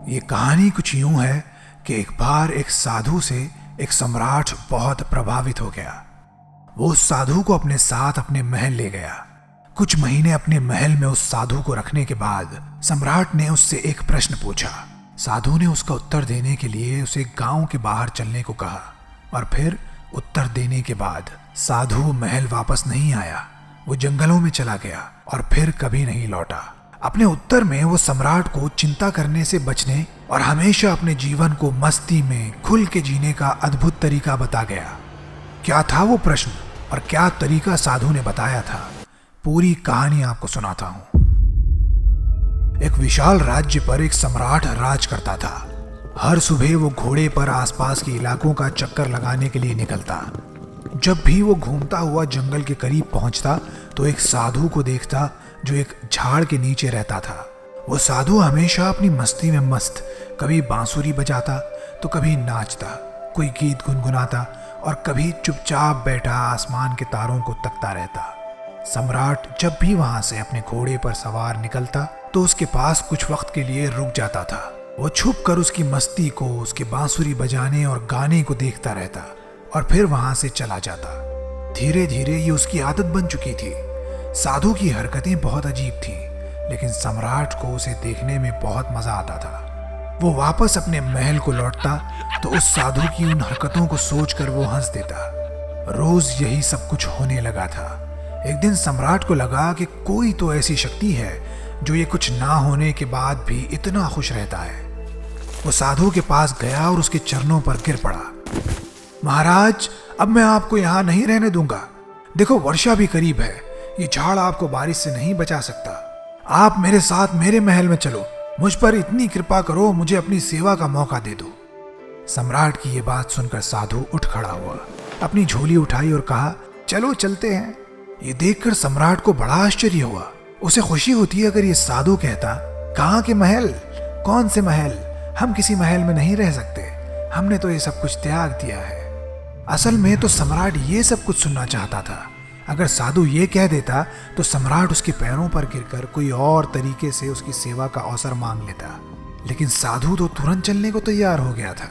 ये कहानी कुछ यूं है कि एक बार एक साधु से एक सम्राट बहुत प्रभावित हो गया। वो उस साधु को अपने साथ अपने महल ले गया। कुछ महीने अपने महल में उस साधु को रखने के बाद सम्राट ने उससे एक प्रश्न पूछा। साधु ने उसका उत्तर देने के लिए उसे गांव के बाहर चलने को कहा और फिर उत्तर देने के बाद साधु महल वापस नहीं आया। वो जंगलों में चला गया और फिर कभी नहीं लौटा। अपने उत्तर में वो सम्राट को चिंता करने से बचने और हमेशा अपने जीवन को मस्ती में खुल के जीने का अद्भुत तरीका बता गया। क्या था वो प्रश्न और क्या तरीका साधु ने बताया था, पूरी कहानी आपको सुनाता हूं। एक विशाल राज्य पर एक सम्राट राज करता था। हर सुबह वो घोड़े पर आसपास के इलाकों का चक्कर लगाने के लिए निकलता। जब भी वो घूमता हुआ जंगल के करीब पहुंचता तो एक साधु को देखता जो एक झाड़ के नीचे रहता था। वो साधु हमेशा अपनी मस्ती में मस्त, कभी बांसुरी बजाता तो कभी नाचता, कोई गीत गुनगुनाता और कभी चुपचाप बैठा आसमान के तारों को तकता रहता। सम्राट जब भी वहां से अपने घोड़े पर सवार निकलता तो उसके पास कुछ वक्त के लिए रुक जाता था। वो छुप कर उसकी मस्ती को, उसके बांसुरी बजाने और गाने को देखता रहता और फिर वहां से चला जाता। धीरे धीरे ये उसकी आदत बन चुकी थी। साधु की हरकतें बहुत अजीब थी, लेकिन सम्राट को उसे देखने में बहुत मजा आता था। वो वापस अपने महल को लौटता तो उस साधु की उन हरकतों को सोचकर वो हंस देता। रोज यही सब कुछ होने लगा था। एक दिन सम्राट को लगा कि कोई तो ऐसी शक्ति है जो ये कुछ ना होने के बाद भी इतना खुश रहता है। वो साधु के पास गया और उसके चरणों पर गिर पड़ा। महाराज, अब मैं आपको यहाँ नहीं रहने दूंगा। देखो, वर्षा भी करीब है। ये झाड़ आपको बारिश से नहीं बचा सकता। आप मेरे साथ मेरे महल में चलो। मुझ पर इतनी कृपा करो, मुझे अपनी सेवा का मौका दे दो। सम्राट की ये बात सुनकर साधु उठ खड़ा हुआ, अपनी झोली उठाई और कहा, चलो चलते हैं। ये देखकर सम्राट को बड़ा आश्चर्य हुआ। उसे खुशी होती अगर ये साधु कहता, कहाँ के महल, कौन से महल, हम किसी महल में नहीं रह सकते, हमने तो ये सब कुछ त्याग दिया है। असल में तो सम्राट ये सब कुछ सुनना चाहता था। अगर साधु ये कह देता तो सम्राट उसके पैरों पर गिरकर कोई और तरीके से उसकी सेवा का अवसर मांग लेता, लेकिन साधु तो तुरंत चलने को तैयार हो गया था।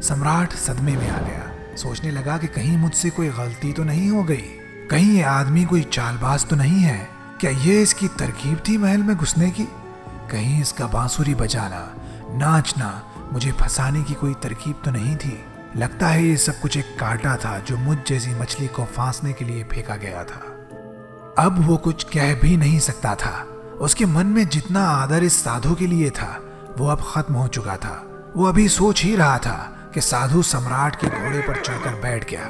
सम्राट सदमे में आ गया। सोचने लगा कि कहीं मुझसे कोई गलती तो नहीं हो गई, कहीं ये आदमी कोई चालबाज तो नहीं है। क्या ये इसकी तरकीब थी महल में घुसने की? कहीं इसका बांसुरी बजाना, नाचना मुझे फंसाने की कोई तरकीब तो नहीं थी? लगता है ये सब कुछ एक कांटा था जो मुझ जैसी मछली को फांसने के लिए फेंका गया था। अब वो कुछ कह भी नहीं सकता था। उसके मन में जितना आदर इस साधु के लिए था वो अब खत्म हो चुका था। वो अभी सोच ही रहा था कि साधु सम्राट के घोड़े पर चढ़कर बैठ गया।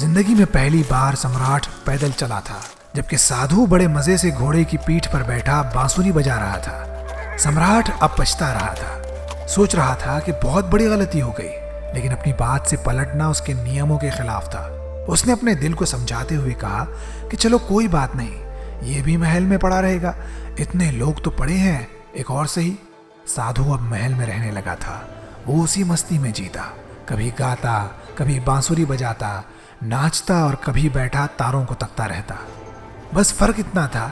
जिंदगी में पहली बार सम्राट पैदल चला था, जबकि साधु बड़े मजे से घोड़े की पीठ पर बैठा बांसुरी बजा रहा था। सम्राट अब पछता रहा था। सोच रहा था कि बहुत बड़ी गलती हो गई, लेकिन अपनी बात से पलटना उसके नियमों के खिलाफ था। उसने अपने दिल को समझाते हुए कहा कि चलो कोई बात नहीं, ये भी महल में पड़ा रहेगा, इतने लोग तो पड़े हैं, एक और सही। साधु अब महल में रहने लगा था। वो उसी मस्ती में जीता, कभी गाता, कभी बांसुरी बजाता, नाचता और कभी बैठा तारों को तकता रहता। बस फर्क इतना था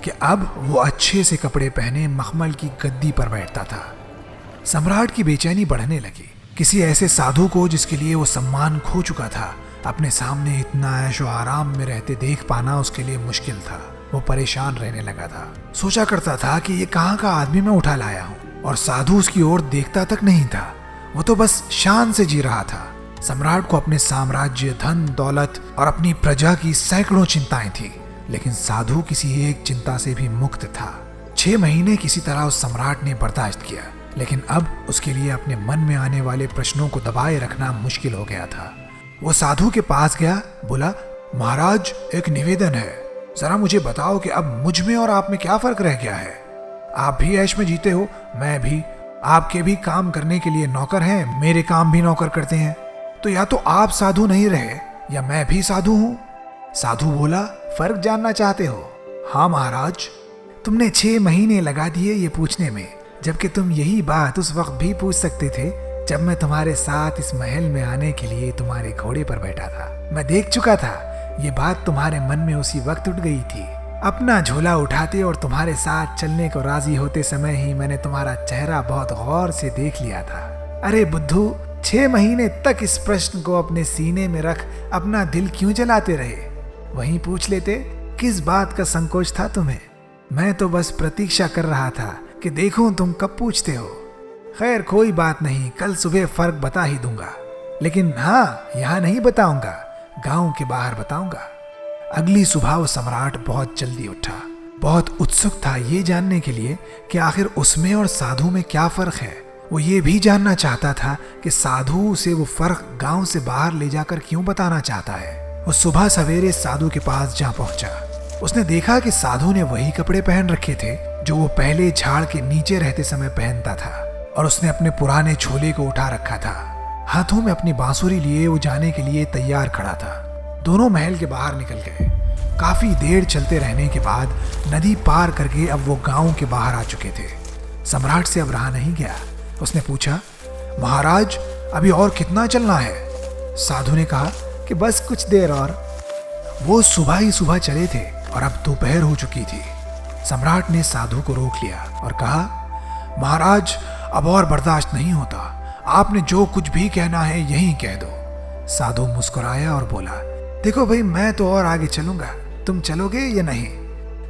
कि अब वो अच्छे से कपड़े पहने मखमल की गद्दी पर बैठता था। सम्राट की बेचैनी बढ़ने लगी। किसी ऐसे साधु को जिसके लिए वो सम्मान खो चुका था, अपने सामने इतना ऐशो आराम में रहते देख पाना उसके लिए मुश्किल था। वो परेशान रहने लगा था। सोचा करता था कि ये कहाँ का आदमी मैं उठा लाया हूँ, और साधु उसकी ओर देखता तक नहीं था। वो तो बस शान से जी रहा था। सम्राट को अपने साम्राज्य, धन दौलत और अपनी प्रजा की सैकड़ों चिंताएं थी, लेकिन साधु किसी एक चिंता से भी मुक्त था। 6 महीने किसी तरह उस सम्राट ने बर्दाश्त किया, लेकिन अब उसके लिए अपने मन में आने वाले प्रश्नों को दबाए रखना मुश्किल हो गया था। वो साधु के पास गया, बोला, महाराज, एक निवेदन है, जरा मुझे बताओ कि अब मुझ में और आप में क्या फर्क रह गया है? आप भी ऐश में जीते हो, मैं भी। आपके भी काम करने के लिए नौकर हैं, मेरे काम भी नौकर करते हैं। तो या तो आप साधु नहीं रहे या मैं भी साधु हूँ। साधु बोला, फर्क जानना चाहते हो? हाँ महाराज। तुमने 6 महीने लगा दिए ये पूछने में, जबकि तुम यही बात उस वक्त भी पूछ सकते थे जब मैं तुम्हारे साथ इस महल में आने के लिए तुम्हारे घोड़े पर बैठा था। मैं देख चुका था, ये बात तुम्हारे मन में उसी वक्त उठ गई थी। अपना झोला उठाते और तुम्हारे साथ चलने को राजी होते समय ही मैंने तुम्हारा चेहरा बहुत गौर से देख लिया था। अरे बुद्धू, 6 महीने तक इस प्रश्न को अपने सीने में रख अपना दिल क्यों जलाते रहे? वहीं पूछ लेते, किस बात का संकोच था तुम्हें? मैं तो बस प्रतीक्षा कर रहा था कि देखूं तुम कब पूछते हो। खैर कोई बात नहीं, कल सुबह फर्क बता ही दूंगा, लेकिन हाँ, यहाँ नहीं बताऊंगा, गांव के बाहर बताऊंगा। अगली सुबह वो सम्राट बहुत जल्दी उठा। बहुत उत्सुक था ये जानने के लिए कि आखिर उसमें और साधु में क्या फर्क है। वो ये भी जानना चाहता था कि साधु से वो फर्क गांव से बाहर ले जाकर क्यों बताना चाहता है। वो सुबह सवेरे साधु के पास जा पहुंचा। उसने देखा कि साधु ने वही कपड़े पहन रखे थे जो वो पहले झाड़ के नीचे रहते समय पहनता था, और उसने अपने पुराने झोले को उठा रखा था। हाथों में अपनी बांसुरी लिए वो जाने के लिए तैयार खड़ा था। दोनों महल के बाहर निकल गए। काफी देर चलते रहने के बाद नदी पार करके अब वो गांव के बाहर आ चुके थे। सम्राट से अब रहा नहीं गया। उसने पूछा, महाराज अभी और कितना चलना है? साधु ने कहा कि बस कुछ देर और। वो सुबह ही सुबह चले थे और अब दोपहर हो चुकी थी। सम्राट ने साधु को रोक लिया और कहा, महाराज अब और बर्दाश्त नहीं होता, आपने जो कुछ भी कहना है यहीं कह दो। साधु मुस्कुराया और बोला, देखो भाई, मैं तो और आगे चलूंगा, तुम चलोगे या नहीं?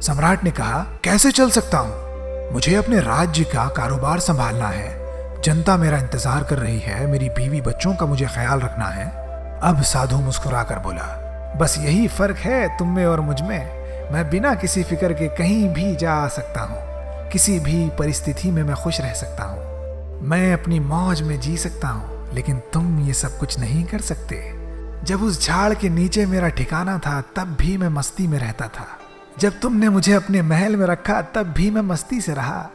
सम्राट ने कहा, कैसे चल सकता हूँ? मुझे अपने राज्य का कारोबार संभालना है, जनता मेरा इंतजार कर रही है, मेरी बीवी बच्चों का मुझे ख्याल रखना है। अब साधु मुस्कुरा कर बोला, बस यही फर्क है तुम में और मुझ में। मैं बिना किसी फिक्र के कहीं भी जा आ सकता हूँ, किसी भी परिस्थिति में मैं खुश रह सकता हूँ, मैं अपनी मौज में जी सकता हूँ, लेकिन तुम ये सब कुछ नहीं कर सकते। जब उस झाड़ के नीचे मेरा ठिकाना था तब भी मैं मस्ती में रहता था, जब तुमने मुझे अपने महल में रखा तब भी मैं मस्ती से रहा,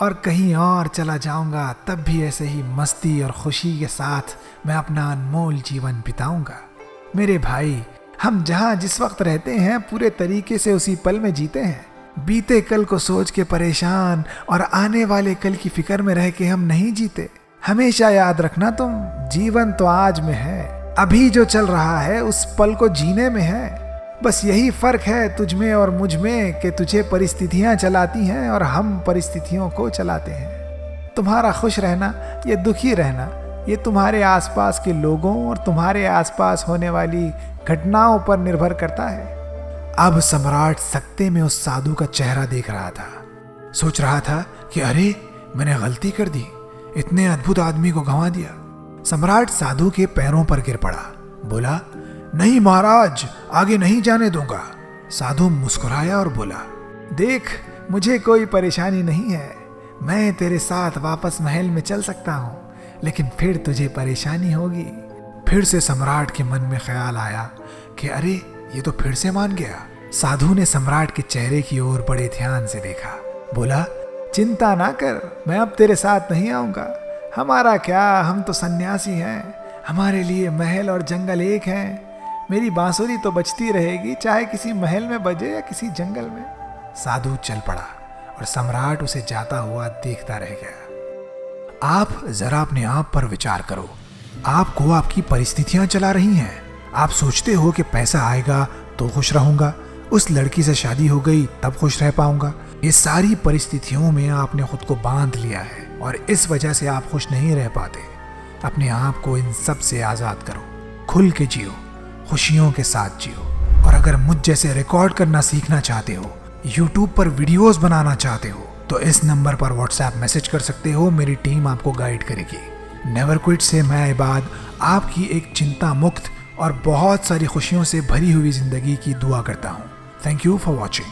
और कहीं और चला जाऊंगा तब भी ऐसे ही मस्ती और खुशी के साथ मैं अपना अनमोल जीवन बिताऊंगा। मेरे भाई, हम जहाँ जिस वक्त रहते हैं पूरे तरीके से उसी पल में जीते हैं। बीते कल को सोच के परेशान और आने वाले कल की फिक्र में रह के हम नहीं जीते। हमेशा याद रखना तुम, जीवन तो आज में है, अभी जो चल रहा है उस पल को जीने में है। बस यही फर्क है तुझ में और मुझ में कि तुझे परिस्थितियां चलाती हैं और हम परिस्थितियों को चलाते हैं। तुम्हारा खुश रहना या दुखी रहना ये तुम्हारे आसपास के लोगों और तुम्हारे आसपास होने वाली घटनाओं पर निर्भर करता है। अब सम्राट सकते में उस साधु का चेहरा देख रहा था। सोच रहा था कि अरे, मैंने गलती कर दी, इतने अद्भुत आदमी को गंवा दिया। सम्राट साधु के पैरों पर गिर पड़ा। बोला, नहीं महाराज, आगे नहीं जाने दूंगा। साधु मुस्कुराया और बोला, देख, मुझे कोई परेशानी नहीं है, मैं तेरे साथ वापस महल में चल सकता हूँ, लेकिन फिर तुझे परेशानी होगी। फिर से सम्राट के मन में ख्याल आया कि अरे, ये तो फिर से मान गया। साधु ने सम्राट के चेहरे की ओर बड़े ध्यान से देखा। बोला, चिंता ना कर, मैं अब तेरे साथ नहीं आऊंगा। हमारा क्या, हम तो सन्यासी हैं, हमारे लिए महल और जंगल एक हैं। मेरी बांसुरी तो बजती रहेगी, चाहे किसी महल में बजे या किसी जंगल में। साधु चल पड़ा और सम्राट उसे जाता हुआ देखता रह गया। आप जरा अपने आप पर विचार करो। आपको आपकी परिस्थितियां चला रही हैं। आप सोचते हो कि पैसा आएगा तो खुश रहूंगा, उस लड़की से शादी हो गई तब खुश रह पाऊंगा। ये सारी परिस्थितियों में आपने खुद को बांध लिया है और इस वजह से आप खुश नहीं रह पाते। अपने आप को इन सब से आजाद करो, खुल के जियो, खुशियों के साथ जियो। और अगर मुझ जैसे रिकॉर्ड करना सीखना चाहते हो, यूट्यूब पर वीडियोस बनाना चाहते हो, तो इस नंबर पर व्हाट्सएप मैसेज कर सकते हो। मेरी टीम आपको गाइड करेगी। नेवर क्विट से मैं इबाद आपकी एक चिंता मुक्त और बहुत सारी खुशियों से भरी हुई जिंदगी की दुआ करता हूँ। Thank you for watching.